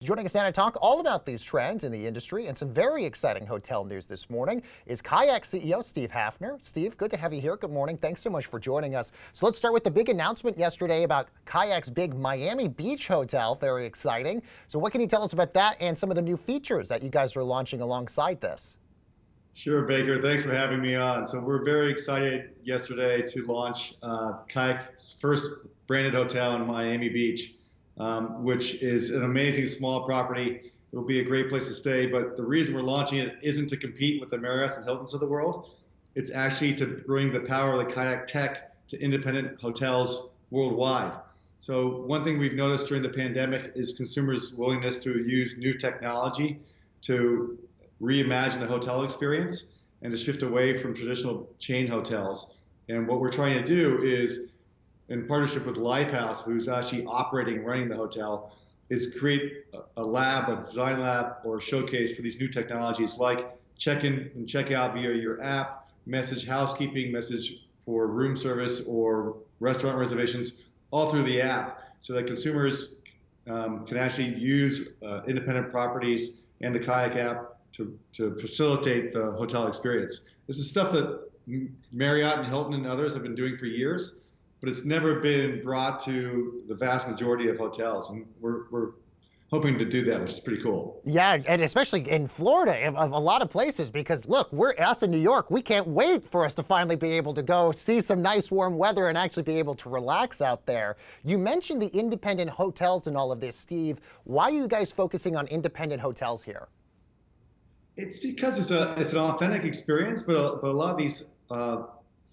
Joining us now to talk all about these trends in the industry and some very exciting hotel news this morning is Kayak CEO Steve Hafner. Steve, good to have you here. Good morning. Thanks so much for joining us. So let's start with the big announcement yesterday about Kayak's big Miami Beach hotel. Very exciting. So what can you tell us about that and some of the new features that you guys are launching alongside this? Sure, Baker. Thanks for having me on. So we're very excited yesterday to launch Kayak's first branded hotel in Miami Beach, which is an amazing small property. It will be a great place to stay, but the reason we're launching it isn't to compete with the Marriotts and Hiltons of the world. It's actually to bring the power of the Kayak tech to independent hotels worldwide. So one thing we've noticed during the pandemic is consumers' willingness to use new technology to reimagine the hotel experience and to shift away from traditional chain hotels. And what we're trying to do is, in partnership with Lifehouse, who's actually operating and running the hotel, is create a lab, a design lab or a showcase for these new technologies like check-in and check-out via your app, message housekeeping, message for room service or restaurant reservations, all through the app, so that consumers can actually use independent properties and the Kayak app to facilitate the hotel experience. This is stuff that Marriott and Hilton and others have been doing for years, but it's never been brought to the vast majority of hotels, and we're hoping to do that, which is pretty cool. Yeah, and especially in Florida, of a lot of places, because look, we're us in New York. We can't wait for us to finally be able to go see some nice warm weather and actually be able to relax out there. You mentioned the independent hotels and all of this, Steve. Why are you guys focusing on independent hotels here? It's because it's an authentic experience, but a lot of these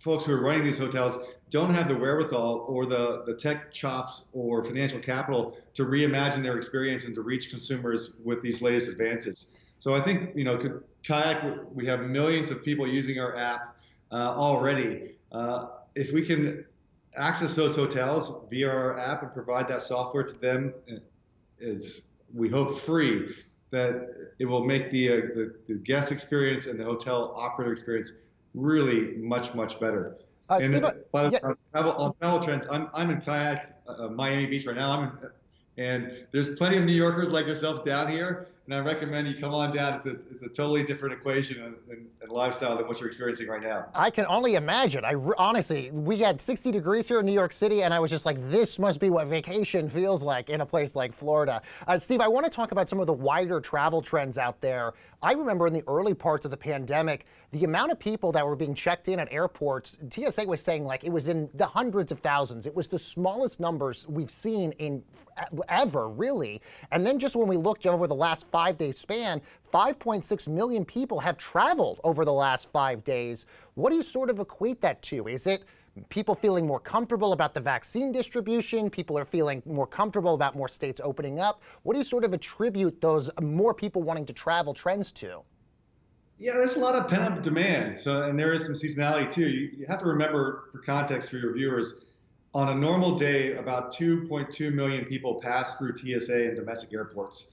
folks who are running these hotels don't have the wherewithal or the tech chops or financial capital to reimagine their experience and to reach consumers with these latest advances. So I think, Kayak, we have millions of people using our app already. If we can access those hotels via our app and provide that software to them, is we hope free, that it will make the guest experience and the hotel operator experience really much better. Steve, By the yeah. way, on travel trends, I'm in Kayak, Miami Beach right now. And there's plenty of New Yorkers like yourself down here, and I recommend you come on down. It's a totally different equation and lifestyle than what you're experiencing right now. I can only imagine. Honestly, we had 60 degrees here in New York City, and I was just like, this must be what vacation feels like in a place like Florida. Steve, I want to talk about some of the wider travel trends out there. I remember in the early parts of the pandemic, the amount of people that were being checked in at airports, TSA was saying like it was in the hundreds of thousands. It was the smallest numbers we've seen in ever, really. And then just when we looked over the last 5-day span, 5.6 million people have traveled over the last 5 days. What do you sort of equate that to? Is it people feeling more comfortable about the vaccine distribution? People are feeling more comfortable about more states opening up? What do you sort of attribute those more people wanting to travel trends to? Yeah, there's a lot of pent-up demand. And there is some seasonality too. You have to remember, for context for your viewers, on a normal day, about 2.2 million people pass through TSA and domestic airports.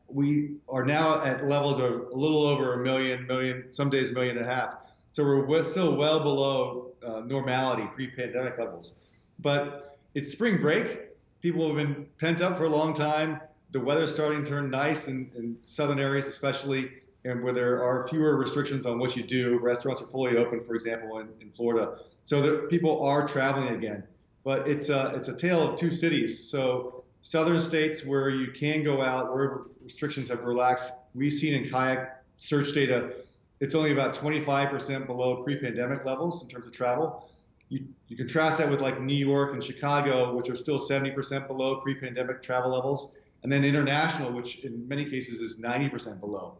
We are now at levels of a little over a million, some days 1.5 million. So we're still well below normality, pre-pandemic levels. But it's spring break. People have been pent up for a long time. The weather's starting to turn nice in southern areas especially, and where there are fewer restrictions on what you do. Restaurants are fully open, for example, in Florida. So people are traveling again. But it's a tale of two cities. So southern states where you can go out, where restrictions have relaxed, we've seen in Kayak search data, it's only about 25% below pre-pandemic levels in terms of travel. You contrast that with like New York and Chicago, which are still 70% below pre-pandemic travel levels, and then international, which in many cases is 90% below.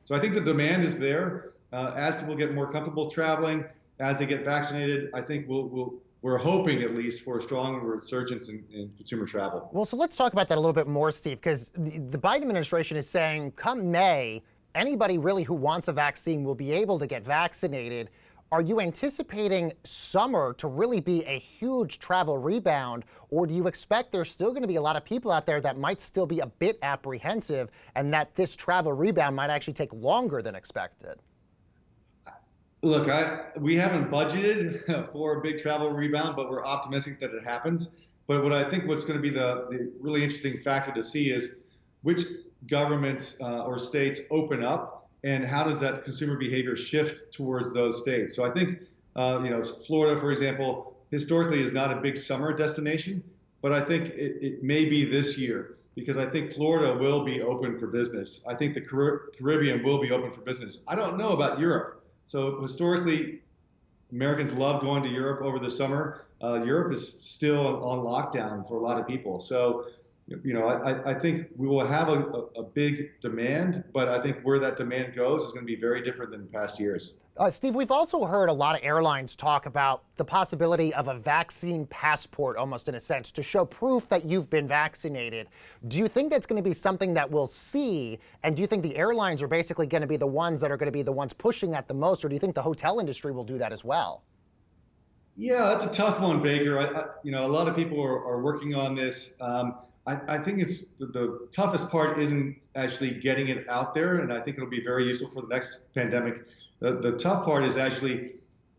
So I think the demand is there. As people get more comfortable traveling, as they get vaccinated, I think we're hoping at least for a strong resurgence in consumer travel. Well, so let's talk about that a little bit more, Steve, because the Biden administration is saying come May, anybody really who wants a vaccine will be able to get vaccinated. Are you anticipating summer to really be a huge travel rebound, or do you expect there's still going to be a lot of people out there that might still be a bit apprehensive and that this travel rebound might actually take longer than expected? Look, we haven't budgeted for a big travel rebound, but we're optimistic that it happens. But what I think what's going to be the really interesting factor to see is which governments or states open up, and how does that consumer behavior shift towards those states? So I think, Florida, for example, historically is not a big summer destination, but I think it may be this year, because I think Florida will be open for business. I think the Caribbean will be open for business. I don't know about Europe. So historically, Americans love going to Europe over the summer. Europe is still on lockdown for a lot of people. So, I think we will have a big demand, but I think where that demand goes is going to be very different than past years. Steve, we've also heard a lot of airlines talk about the possibility of a vaccine passport, almost in a sense, to show proof that you've been vaccinated. Do you think that's going to be something that we'll see? And do you think the airlines are basically going to be the ones that are going to be the ones pushing that the most? Or do you think the hotel industry will do that as well? Yeah, that's a tough one, Baker. A lot of people are working on this. I think it's the toughest part isn't actually getting it out there, and I think it'll be very useful for the next pandemic. The tough part is actually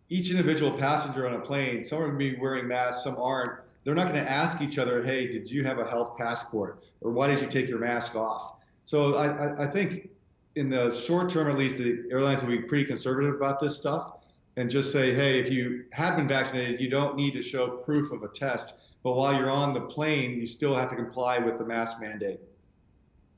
each individual passenger on a plane. Some are going to be wearing masks, some aren't. They're not going to ask each other, hey, did you have a health passport? Or why did you take your mask off? So I think in the short term, at least, the airlines will be pretty conservative about this stuff and just say, hey, if you have been vaccinated, you don't need to show proof of a test. But while you're on the plane, you still have to comply with the mask mandate.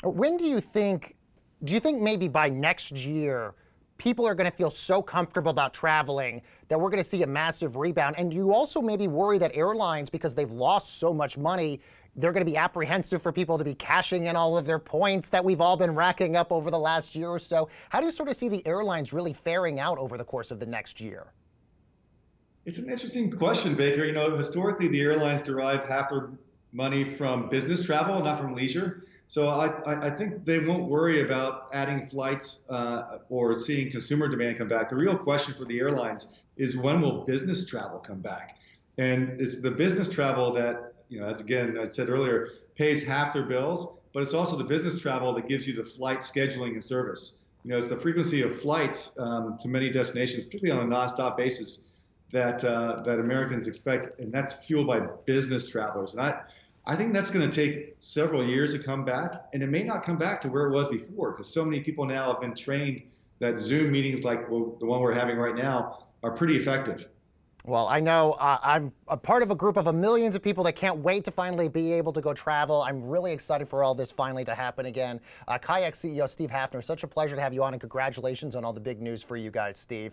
When do you think maybe by next year, people are going to feel so comfortable about traveling that we're going to see a massive rebound? And you also maybe worry that airlines, because they've lost so much money, they're going to be apprehensive for people to be cashing in all of their points that we've all been racking up over the last year or so. How do you sort of see the airlines really faring out over the course of the next year? It's an interesting question, Baker. Historically, the airlines derive half their money from business travel, not from leisure. So I think they won't worry about adding flights or seeing consumer demand come back. The real question for the airlines is, when will business travel come back? And it's the business travel that, as again, I said earlier, pays half their bills, but it's also the business travel that gives you the flight scheduling and service. It's the frequency of flights to many destinations, particularly on a nonstop basis, that Americans expect, and that's fueled by business travelers. And I think that's going to take several years to come back, and it may not come back to where it was before, because so many people now have been trained that Zoom meetings like the one we're having right now are pretty effective. Well, I know I'm a part of a group of millions of people that can't wait to finally be able to go travel. I'm really excited for all this finally to happen again. Kayak CEO Steve Hafner, such a pleasure to have you on, and congratulations on all the big news for you guys, Steve.